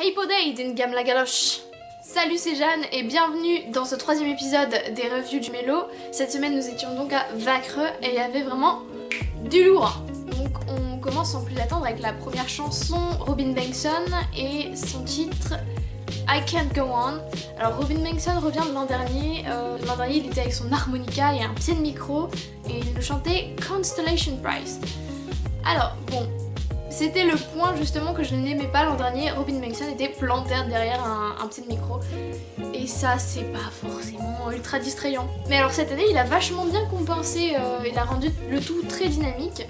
Hey Podade, in gamme la galoche. Salut, c'est Jeanne et bienvenue dans ce troisième épisode des reviews du Mélo. Cette semaine nous étions donc à Vacreux et il y avait vraiment du lourd. Donc on commence sans plus attendre avec la première chanson, Robin Bengtsson et son titre I Can't Go On. Alors Robin Bengtsson revient de l'an dernier. Il était avec son harmonica et un pied de micro et il nous chantait Constellation Prize. Alors bon, c'était le point justement que je n'aimais pas l'an dernier. Robin Bengtsson était planté derrière un petit micro et ça c'est pas forcément ultra distrayant. Mais alors cette année il a vachement bien compensé, il a rendu le tout très dynamique.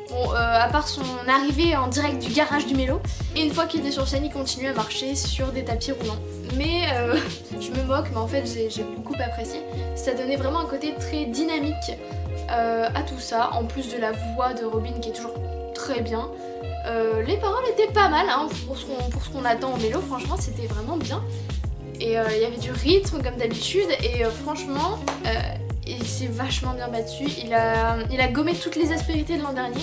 Bon, à part son arrivée en direct du garage du Mélo, et une fois qu'il était sur scène il continue à marcher sur des tapis roulants. Mais je me moque, mais en fait j'ai beaucoup apprécié. Ça donnait vraiment un côté très dynamique à tout ça, en plus de la voix de Robin qui est toujours très bien. Les paroles étaient pas mal hein, pour ce qu'on attend au Mélo, franchement c'était vraiment bien. Et il y avait du rythme comme d'habitude et franchement il s'est vachement bien battu. Il a gommé toutes les aspérités de l'an dernier,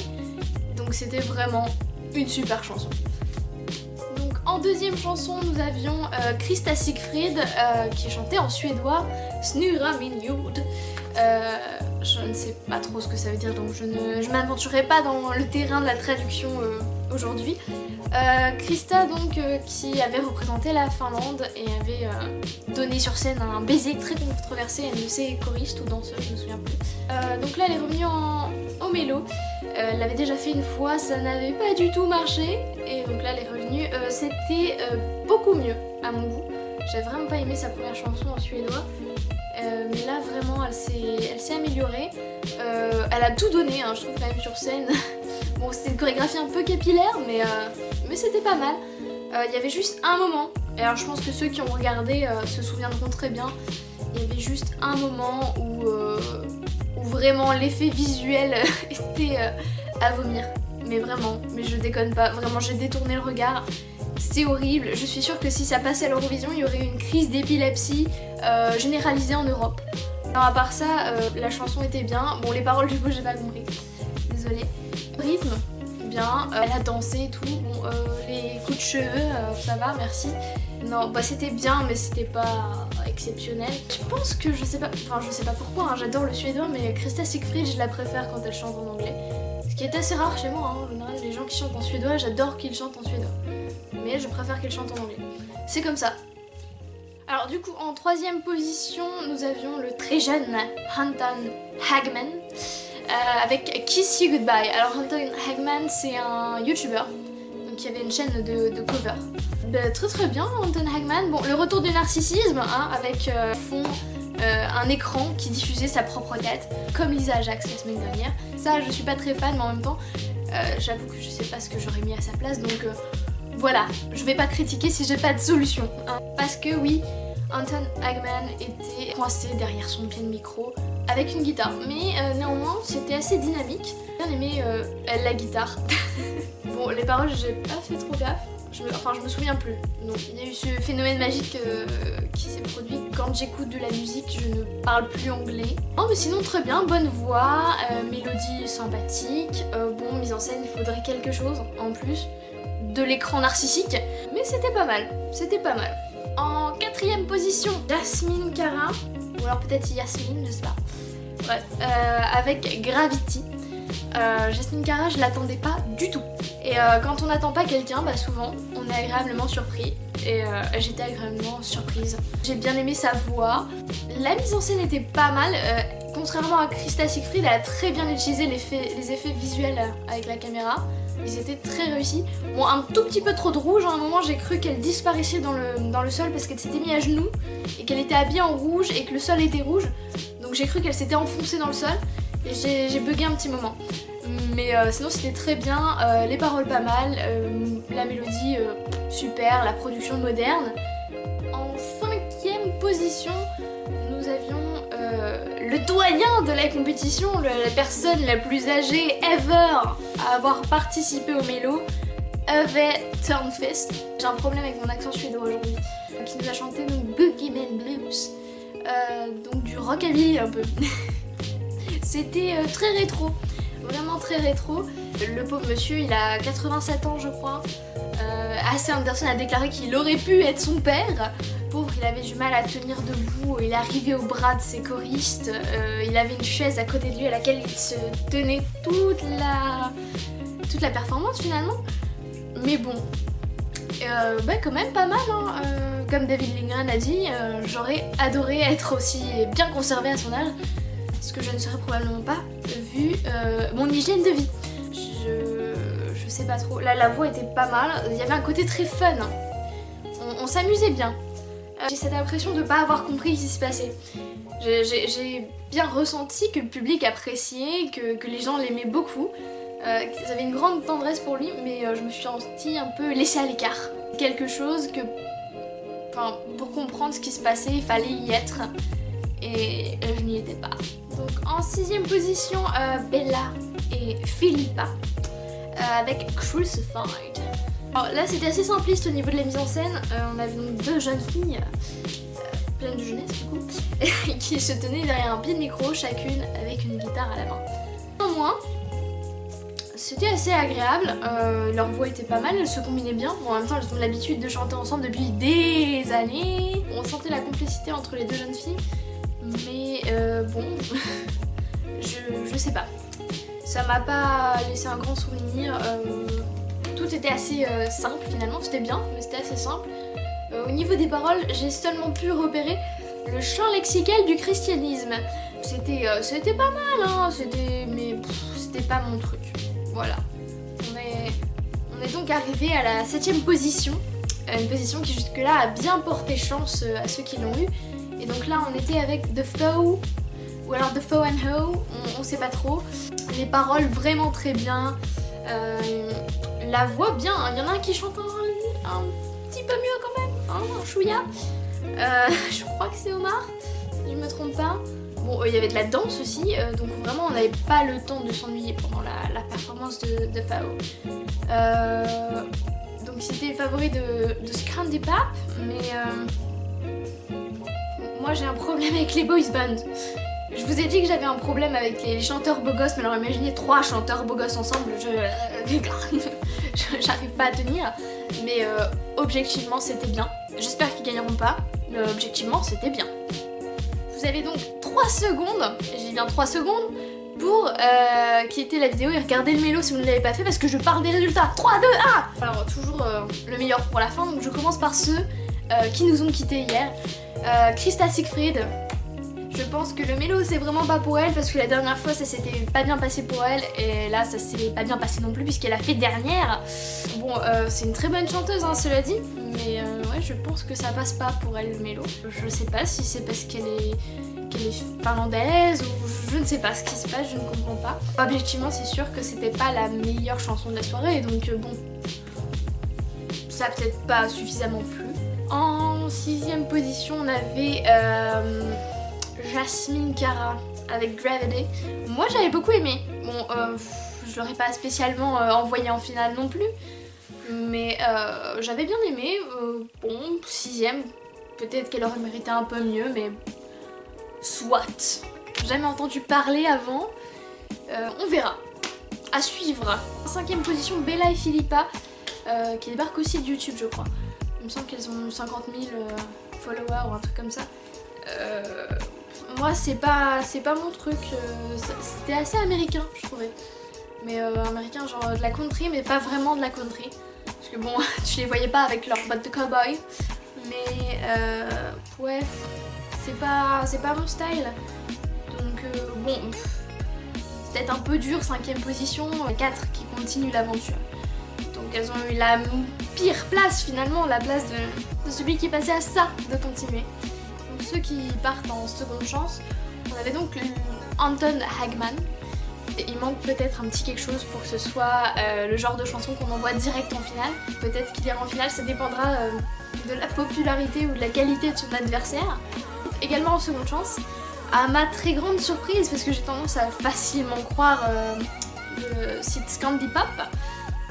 donc c'était vraiment une super chanson. Donc en deuxième chanson nous avions Krista Siegfried qui chantait en suédois Snurra min jord. Je ne sais pas trop ce que ça veut dire, donc je m'aventurerai pas dans le terrain de la traduction aujourd'hui. Krista donc qui avait représenté la Finlande et avait donné sur scène un baiser très controversé à une de ses choristes ou danseuses, je me souviens plus. Donc là elle est revenue au Mélo. Elle l'avait déjà fait une fois, ça n'avait pas du tout marché et donc là elle est revenue. C'était beaucoup mieux à mon goût. J'ai vraiment pas aimé sa première chanson en suédois. Mais là vraiment elle s'est améliorée, elle a tout donné hein, je trouve quand même sur scène. Bon c'était une chorégraphie un peu capillaire mais c'était pas mal. Il y avait juste un moment, et alors je pense que ceux qui ont regardé se souviendront très bien, il y avait juste un moment où vraiment l'effet visuel était à vomir. Mais vraiment, mais je déconne pas, vraiment j'ai détourné le regard. C'est horrible, je suis sûre que si ça passait à l'Eurovision, il y aurait une crise d'épilepsie généralisée en Europe. Alors à part ça, la chanson était bien. Bon, les paroles du coup j'ai pas compris, désolée. Rythme, bien, elle a dansé et tout. Bon, les coups de cheveux, ça va, merci. Non, bah c'était bien, mais c'était pas exceptionnel. Je pense que je sais pas pourquoi, hein, j'adore le suédois, mais Krista Siegfried, je la préfère quand elle chante en anglais. Ce qui est assez rare chez moi, hein. En général, les gens qui chantent en suédois, j'adore qu'ils chantent en suédois. Mais je préfère qu'elle chante en anglais. C'est comme ça. Alors du coup, en troisième position, nous avions le très jeune Anton Hagman avec Kiss You Goodbye. Alors Anton Hagman, c'est un youtubeur, donc il y avait une chaîne de cover. Très bien Anton Hagman. Bon, le retour du narcissisme, hein, avec fond un écran qui diffusait sa propre tête, comme Lisa Ajax la semaine dernière. Ça, je suis pas très fan, mais en même temps, j'avoue que je sais pas ce que j'aurais mis à sa place, donc voilà, je vais pas critiquer si j'ai pas de solution. Hein. Parce que oui, Anton Hagman était coincé derrière son pied de micro avec une guitare. Mais néanmoins, c'était assez dynamique. J'ai bien aimé la guitare. Bon, les paroles, j'ai pas fait trop gaffe. Je me souviens plus. Donc il y a eu ce phénomène magique qui s'est produit quand j'écoute de la musique, je ne parle plus anglais. Oh mais sinon très bien, bonne voix, mélodie sympathique, bon mise en scène, il faudrait quelque chose en plus de l'écran narcissique, mais c'était pas mal, En quatrième position, Jasmine Cara, ou alors peut-être Yasmine, je sais pas. Bref, avec Gravity. Jasmine Cara, je l'attendais pas du tout. Et quand on n'attend pas quelqu'un, bah souvent, on est agréablement surpris. Et j'étais agréablement surprise. J'ai bien aimé sa voix. La mise en scène était pas mal. Contrairement à Krista Siegfried, elle a très bien utilisé les effets visuels avec la caméra. Ils étaient très réussis. Bon, un tout petit peu trop de rouge. À un moment, j'ai cru qu'elle disparaissait dans le sol parce qu'elle s'était mise à genoux et qu'elle était habillée en rouge et que le sol était rouge. Donc j'ai cru qu'elle s'était enfoncée dans le sol et j'ai bugué un petit moment. Mais sinon, c'était très bien. Les paroles pas mal. La mélodie super. La production moderne. En cinquième position, nous avions le doyen de la compétition, la personne la plus âgée ever à avoir participé au Mélo, Ove Thörnqvist. J'ai un problème avec mon accent suédois aujourd'hui. Qui nous a chanté donc Boogeyman Blues, donc du rockabilly un peu. C'était très rétro. vraiment très rétro. Le pauvre monsieur, il a 87 ans je crois. AC Anderson a déclaré qu'il aurait pu être son père. Pauvre, il avait du mal à tenir debout, il arrivait au bras de ses choristes, il avait une chaise à côté de lui à laquelle il se tenait toute la performance finalement. Mais bon, bah quand même pas mal hein. Comme David Lindgren a dit, j'aurais adoré être aussi bien conservée à son âge, ce que je ne serais probablement pas vu mon hygiène de vie. Je sais pas trop, là la voix était pas mal, il y avait un côté très fun, on s'amusait bien. J'ai cette impression de pas avoir compris ce qui se passait. J'ai bien ressenti que le public appréciait, que les gens l'aimaient beaucoup, qu'ils avaient une grande tendresse pour lui, mais je me suis sentie un peu laissée à l'écart. Quelque chose que, enfin, pour comprendre ce qui se passait, il fallait y être, et je n'y étais pas. Donc en 6ème position, Bella et Philippa, avec Crucified. Alors là c'était assez simpliste au niveau de la mise en scène, on avait donc 2 jeunes filles, pleines de jeunesse du coup, qui se tenaient derrière un pied de micro, chacune avec une guitare à la main. Néanmoins, c'était assez agréable, leur voix était pas mal, elles se combinaient bien, bon, en même temps elles ont l'habitude de chanter ensemble depuis des années, on sentait la complicité entre les 2 jeunes filles, mais bon, je sais pas, ça m'a pas laissé un grand souvenir. Tout était assez simple finalement, c'était bien, mais c'était assez simple. Au niveau des paroles, j'ai seulement pu repérer le champ lexical du christianisme. C'était pas mal, hein, mais c'était pas mon truc. Voilà. On est donc arrivé à la 7ème position, une position qui jusque-là a bien porté chance à ceux qui l'ont eu. Et donc là, on était avec The Foe, ou alors The Foe and Ho, on sait pas trop. Les paroles vraiment très bien. La voix bien, il y en a un qui chante un petit peu mieux quand même, hein, un chouïa. Je crois que c'est Omar, si je me trompe pas. Bon, il y avait de la danse aussi, donc vraiment on n'avait pas le temps de s'ennuyer pendant la performance de Fao. Donc c'était favori de Scrandy Pap, mais moi j'ai un problème avec les boys bands. Je vous ai dit que j'avais un problème avec les chanteurs beaux gosses, mais alors imaginez 3 chanteurs beaux gosses ensemble, j'arrive pas à tenir. Mais objectivement c'était bien. J'espère qu'ils gagneront pas, mais objectivement c'était bien. Vous avez donc 3 secondes, j'ai bien 3 secondes, pour quitter la vidéo et regarder le mélo si vous ne l'avez pas fait, parce que je parle des résultats. 3, 2, 1. Alors toujours le meilleur pour la fin, donc je commence par ceux qui nous ont quittés hier. Krista Siegfried. Je pense que le mélo c'est vraiment pas pour elle, parce que la dernière fois ça s'était pas bien passé pour elle, et là ça s'est pas bien passé non plus puisqu'elle a fait dernière. Bon, c'est une très bonne chanteuse hein, cela dit, mais ouais, je pense que ça passe pas pour elle le mélo. Je sais pas si c'est parce qu'elle est finlandaise ou je ne sais pas ce qui se passe, je ne comprends pas. Objectivement c'est sûr que c'était pas la meilleure chanson de la soirée, donc bon, ça a peut-être pas suffisamment plu. En 6ème position on avait Jasmine Cara avec Gravity. Moi j'avais beaucoup aimé. Bon, je l'aurais pas spécialement envoyé en finale non plus, mais j'avais bien aimé. Bon, 6ème, peut-être qu'elle aurait mérité un peu mieux, mais soit. Jamais entendu parler avant. On verra. À suivre. 5ème position, Bella et Philippa, qui débarquent aussi de YouTube, je crois. Il me semble qu'elles ont 50 000 followers ou un truc comme ça. Moi c'est pas mon truc, c'était assez américain je trouvais, mais américain genre de la country mais pas vraiment de la country, parce que bon tu les voyais pas avec leurs bottes de cowboy, mais ouais c'est pas mon style, donc bon c'est peut-être un peu dur. 5ème position, 4 qui continuent l'aventure, donc elles ont eu la pire place finalement, la place de celui qui est passé à ça de continuer. Ceux qui partent en seconde chance, on avait donc Anton Hagman. Il manque peut-être un petit quelque chose pour que ce soit le genre de chanson qu'on envoie direct en finale. Peut-être qu'il ira en finale, ça dépendra de la popularité ou de la qualité de son adversaire. Également en seconde chance, à ma très grande surprise, parce que j'ai tendance à facilement croire le site Scandi Pop,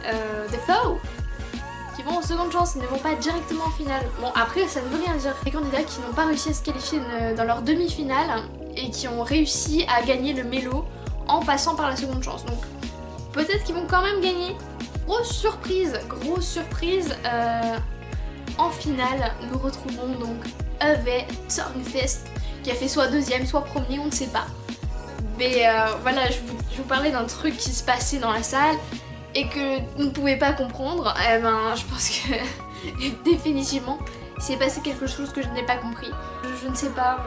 The Foe, qui vont en seconde chance, ils ne vont pas directement en finale. Bon après ça ne veut rien dire. Les candidats qui n'ont pas réussi à se qualifier dans leur demi-finale et qui ont réussi à gagner le mélo en passant par la seconde chance. Donc peut-être qu'ils vont quand même gagner. Grosse surprise, en finale, nous retrouvons donc Ove Thornfist qui a fait soit deuxième, soit premier, on ne sait pas. Mais voilà, je vous parlais d'un truc qui se passait dans la salle et que vous ne pouvez pas comprendre. Eh ben, je pense que définitivement, il s'est passé quelque chose que je n'ai pas compris. Je ne sais pas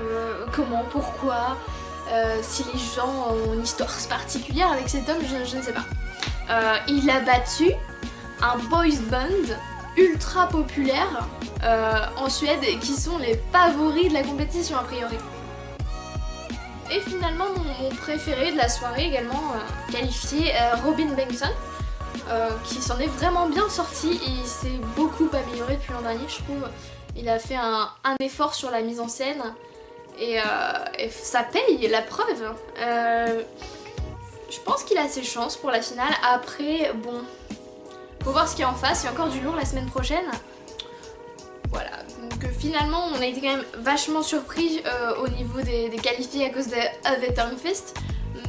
comment, pourquoi, si les gens ont une histoire particulière avec cet homme, je ne sais pas. Il a battu un boys band ultra populaire en Suède qui sont les favoris de la compétition a priori. Et finalement mon préféré de la soirée également qualifié, Robin Bengtsson, qui s'en est vraiment bien sorti. Il s'est beaucoup amélioré depuis l'an dernier, je trouve. Il a fait un effort sur la mise en scène et ça paye, la preuve. Je pense qu'il a ses chances pour la finale. Après, bon, faut voir ce qu'il y a en face. Il y a encore du lourd la semaine prochaine. Voilà, donc finalement on a été quand même vachement surpris au niveau des qualifiés à cause de Ove Thornfist.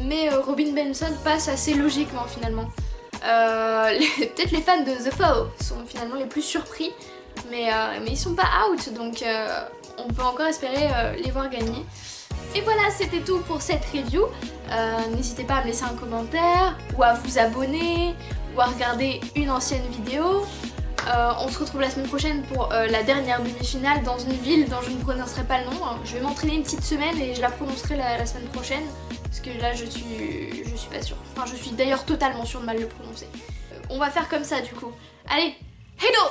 Mais Robin Bengtsson passe assez logiquement finalement. Peut-être les fans de The Foe sont finalement les plus surpris. Mais ils sont pas out, donc on peut encore espérer les voir gagner. Et voilà, c'était tout pour cette review. N'hésitez pas à me laisser un commentaire, ou à vous abonner, ou à regarder une ancienne vidéo. On se retrouve la semaine prochaine pour la dernière demi-finale dans une ville dont je ne prononcerai pas le nom. Je vais m'entraîner une petite semaine et je la prononcerai la semaine prochaine. Parce que là je suis pas sûre. Enfin je suis d'ailleurs totalement sûre de mal le prononcer. On va faire comme ça du coup. Allez, hello!